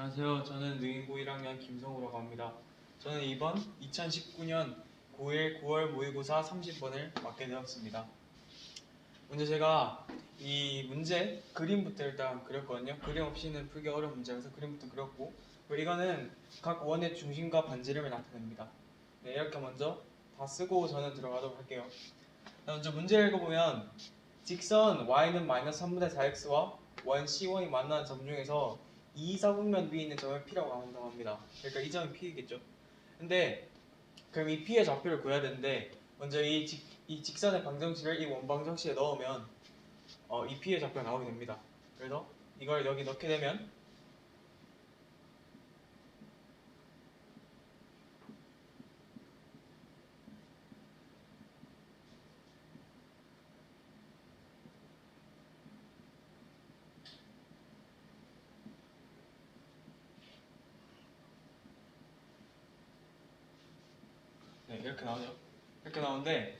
안녕하세요. 저는 능인고 1학년 김성우라고 합니다. 저는 이번 2019년 고1 9월 모의고사 30번을 맡게 되었습니다. 먼저 제가 이 문제 그림부터 일단 그렸거든요. 그림 없이는 풀기 어려운 문제라서 그림부터 그렸고, 그리고 이거는 각 원의 중심과 반지름을 나타냅니다. 네, 이렇게 먼저 다 쓰고 저는 들어가도록 할게요. 먼저 문제 읽어보면 직선 y는 마이너스 3분의 4x와 원 C1이 만나는 점 중에서 2, 4분면 위에 있는 점을 P라고 한다고 합니다. 그러니까 이 점이 P겠죠. 근데 그럼 이 P의 좌표를 구해야 되는데 먼저 이 직선의 방정식을 이 원방정식에 넣으면 이 P의 좌표가 나오게 됩니다. 그래서 이걸 여기 넣게 되면 네, 이렇게 나오죠. 이렇게 나오는데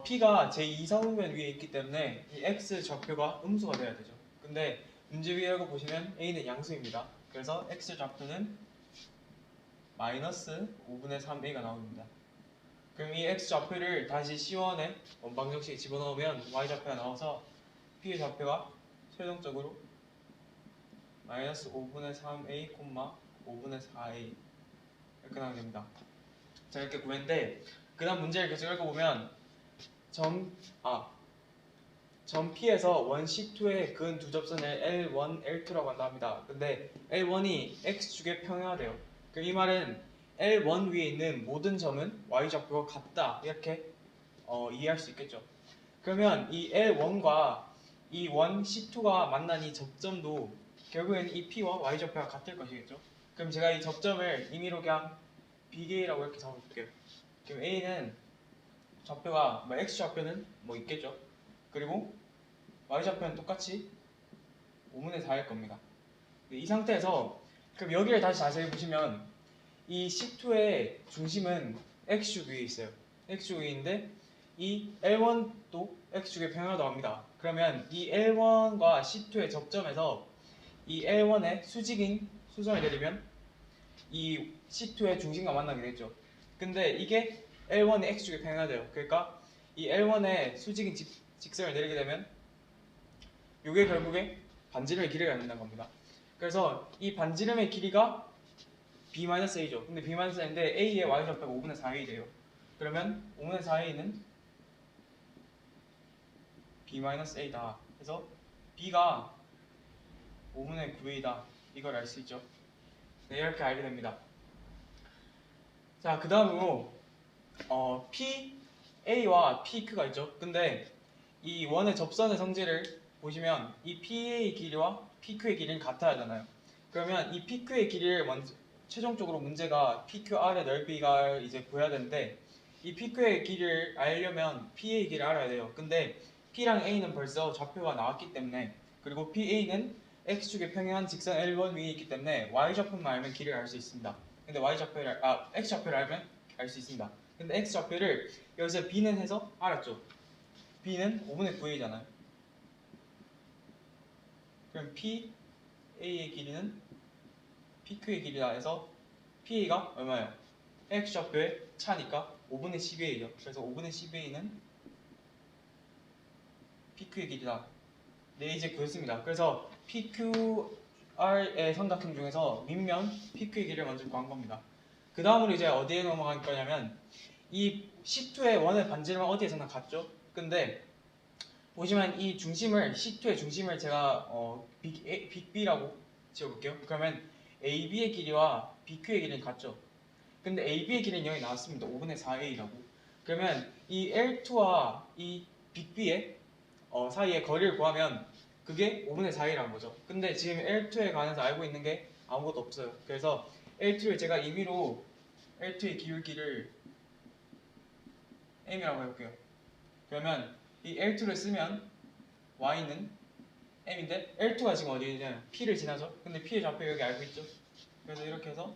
P가 제2사분면 위에 있기 때문에 이 X 좌표가 음수가 돼야 되죠. 근데 문제 위에 보시면 A는 양수입니다. 그래서 X 좌표는 마이너스 5분의 3A가 나옵니다. 그럼 이 X 좌표를 다시 C1에 원방정식에 집어넣으면 Y 좌표가 나와서 P의 좌표가 최종적으로 마이너스 5분의 3A, 5분의 4A 이렇게 나오게 됩니다. 자, 이렇게 구했는데 그 다음 문제를 계속 읽어보면 점 P에서 원 C2의 근 두 접선을 L1, L2라고 한다 합니다. 근데 L1이 X축에 평행하대요. 그럼 이 말은 L1 위에 있는 모든 점은 Y좌표가 같다 이렇게 이해할 수 있겠죠. 그러면 이 L1과 이 원 C2가 만난 이 접점도 결국엔 이 P와 Y좌표가 같을 것이겠죠. 그럼 제가 이 접점을 임의로 그냥 BK라고 이렇게 잡아볼게요. 그럼 A는 좌표가 X좌표는 있겠죠. 그리고 Y좌표는 똑같이 5분의 4일 겁니다. 이 상태에서 그럼 여기를 다시 자세히 보시면 이 C2의 중심은 X축 위에 있어요. X축 위에 있는데 이 L1도 X축에 평행하다고 합니다. 그러면 이 L1과 C2의 접점에서 이 L1의 수직인 수선을 내리면 이 C2의 중심과 만나게 되죠. 근데 이게 L1의 X축에 평행하대요. 그러니까 이 L1의 수직인 직선을 내리게 되면 이게 결국에 반지름의 길이가 된다는 겁니다. 그래서 이 반지름의 길이가 B-A죠. 근데 B-A인데 A의 Y좌표가 5분의 4A 돼요. 그러면 5분의 4A는 B-A다. 그래서 B가 5분의 9A다. 이걸 알 수 있죠. 네, 이렇게 알게 됩니다. 자, 그 다음으로 PA와 PQ가 있죠. 근데 이 원의 접선의 성질을 보시면 이 PA의 길이와 PQ의 길이는 같아야 하잖아요. 그러면 이 PQ의 길이를 먼저 최종적으로 문제가 PQR의 넓이가 이제 구해야 되는데 이 PQ의 길이를 알려면 PA의 길이를 알아야 돼요. 근데 P랑 A는 벌써 좌표가 나왔기 때문에 그리고 PA는 X축에 평행한 직선 L1 위에 있기 때문에 Y좌표만 알면 길이를 알 수 있습니다. 근데 X좌표를 알면 알 수 있습니다. 근데 X좌표를 여기서 B는 해서 알았죠. B는 5분의 9A잖아요. 그럼 PA의 길이는 PQ의 길이다 해서 PA가 얼마예요? X좌표의 차니까 5분의 10A죠. 그래서 5분의 10A는 PQ의 길이다. 네, 이제 구했습니다. 그래서 PQR의 삼각형 중에서 밑면 PQ의 길이를 먼저 구한 겁니다. 그 다음으로 이제 어디에 넘어갈 거냐면 이 C2의 원의 반지름은 어디에서나 같죠? 근데 보시면 이 중심을 C2의 중심을 제가 빅 B라고 지어볼게요. 그러면 AB의 길이와 BQ의 길이는 같죠? 근데 AB의 길이는 여기 나왔습니다. 5분의 4A라고. 그러면 이 L2와 이 빅 B의 사이의 거리를 구하면 그게 5분의 4A라는 거죠. 근데 지금 L2에 관해서 알고 있는 게 아무것도 없어요. 그래서 L2를 제가 임의로 L2의 기울기를 M이라고 해볼게요. 그러면 이 L2를 쓰면 Y는 M인데 L2가 지금 어디 있냐면 P를 지나죠? 근데 P의 좌표 여기 알고 있죠? 그래서 이렇게 해서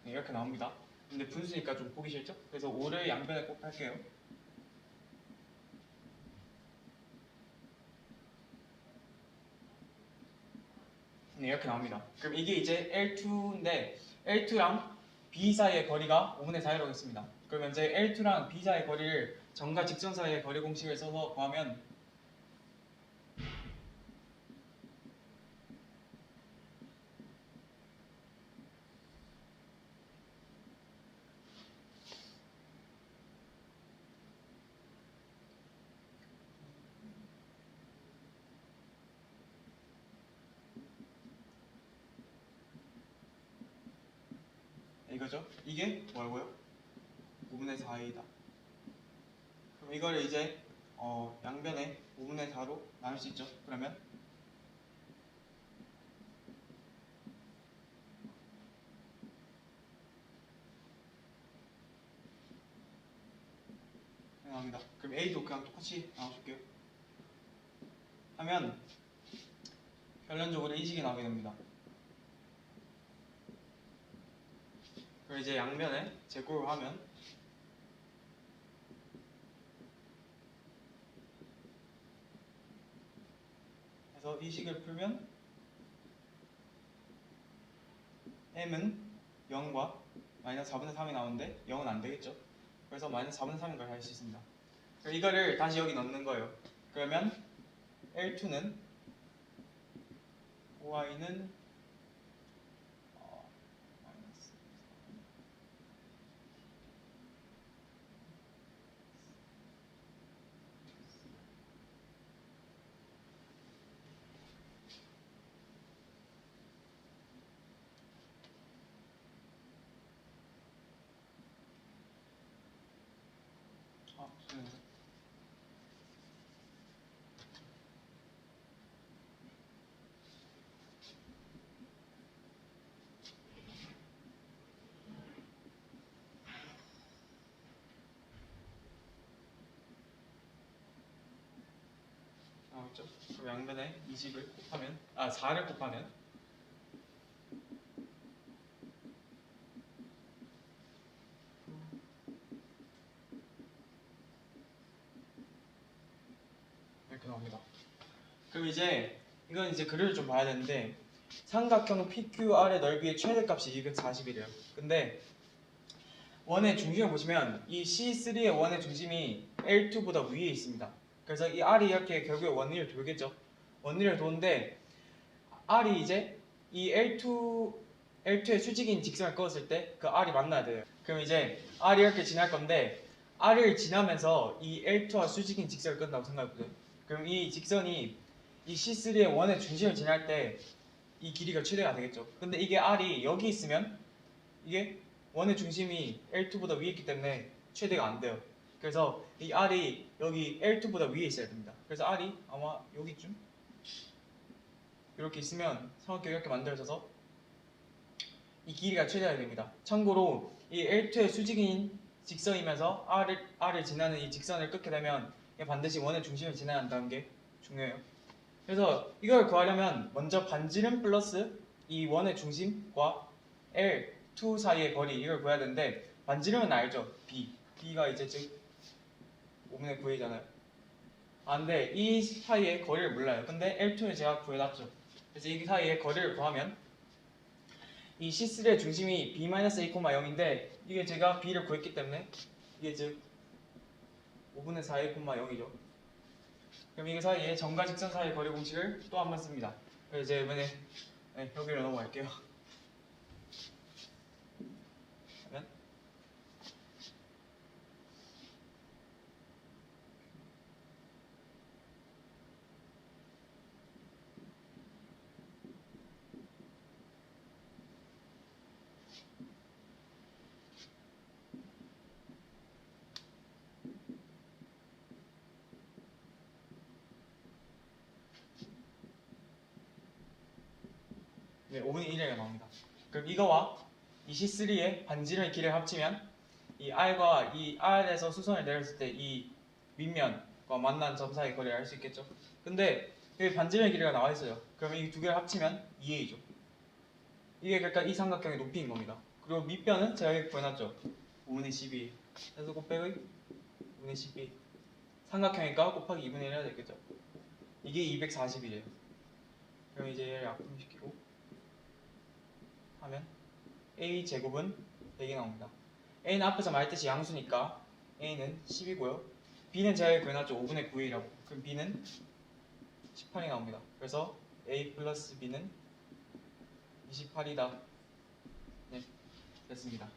네, 이렇게 나옵니다. 근데 분수니까 좀 보기 싫죠? 그래서 5를 양변에 꼭 할게요. 네, 이렇게 나옵니다. 그럼 이게 이제 L2인데 L2랑 B 사이의 거리가 5분의 4라고 했습니다. 그러면 이제 L2랑 B 사이의 거리를 점과 직선 사이의 거리 공식을 써서 구하면 이거죠. 이게 뭐라고요? 5분의 4이다. 그럼 이거를 이제 양변에 5분의 4로 나눌 수 있죠. 그러면 나옵니다. 그럼 A도 그냥 똑같이 나눠줄게요. 하면 결론적으로 이 식이 나오게 됩니다. 그럼 이제 양면에 제곱을 하면 그래서 이 식을 풀면 m은 0과 마이너스 4분의 3이 나오는데 0은 안 되겠죠. 그래서 마이너스 4분의 3인 걸 할 수 있습니다. 그럼 이거를 다시 여기 넣는 거예요. 그러면 L2는 y는 마이너스 죄송해요. 나오죠? 그럼 양변에 20을 곱하면 4를 곱하면 이렇게 나옵니다. 그럼 이제 이건 이제 그림을 좀 봐야 되는데 삼각형 PQR의 넓이의 최대값이 240이래요. 근데 원의 중심을 보시면 이 C3의 원의 중심이 L2보다 위에 있습니다. 그래서 이 R이 이렇게 결국에 원리를 돌겠죠. 원리를 도는데 R이 이제 이 L2의 수직인 직선을 그었을 때 그 R이 만나야 돼요. 그럼 이제 R이 이렇게 지날 건데 R을 지나면서 이 L2와 수직인 직선을 끈다고 생각해보세요. 그럼 이 직선이 이 C3의 원의 중심을 지날 때 이 길이가 최대가 되겠죠. 근데 이게 R이 여기 있으면 이게 원의 중심이 L2보다 위에 있기 때문에 최대가 안 돼요. 그래서 이 R이 여기 L2보다 위에 있어야 됩니다. 그래서 R이 아마 여기쯤 이렇게 있으면 삼각형이 이렇게 만들어져서 이 길이가 최대가 됩니다. 참고로 이 L2의 수직인 직선이면서 R을 지나는 이 직선을 끊게 되면 반드시 원의 중심을 지나야 한다는 게 중요해요. 그래서 이걸 구하려면 먼저 반지름 플러스 이 원의 중심과 L2 사이의 거리 이걸 구해야 되는데 반지름은 알죠? B가 이제 즉 5분의 9이잖아요. 근데 이 사이의 거리를 몰라요. 근데 L2를 제가 구해놨죠. 그래서 이 사이의 거리를 구하면 이 C3의 중심이 B-A,0인데 이게 제가 B를 구했기 때문에 이게 즉 5분의 4A,0이죠. 그럼 이 사이에 점과 직선 사이의 거리 공식을 또 한 번 씁니다. 그래서 이제 이번에 여기로 넘어갈게요. 그러면 네, 5분의 1이가 나옵니다. 그럼 이거와 이 C3의 반지름의 길이를 합치면 이 R과 이 R에서 수선을 내렸을 때 이 윗면과 만난 점 사이의 거리를 알 수 있겠죠? 근데 여기 반지름의 길이가 나와 있어요. 그러면 이 두 개를 합치면 2A죠. 이게 그러니까 이 삼각형의 높이인 겁니다. 그리고 밑변은 제가 여기 구해놨죠. 5분의 12 해서 곱빼기 5분의 12 삼각형이니까 곱하기 2분의 1 해야 되겠죠. 이게 240이래요. 그럼 이제 얘를 약분시키고 하면 a 제곱은 100이 나옵니다. a는 앞에서 말했듯이 양수니까 a는 10이고요. b는 제가 구해놨죠. 5분의 9이라고. 그럼 b는 18이 나옵니다. 그래서 a 플러스 b는 28이다. 네, 됐습니다.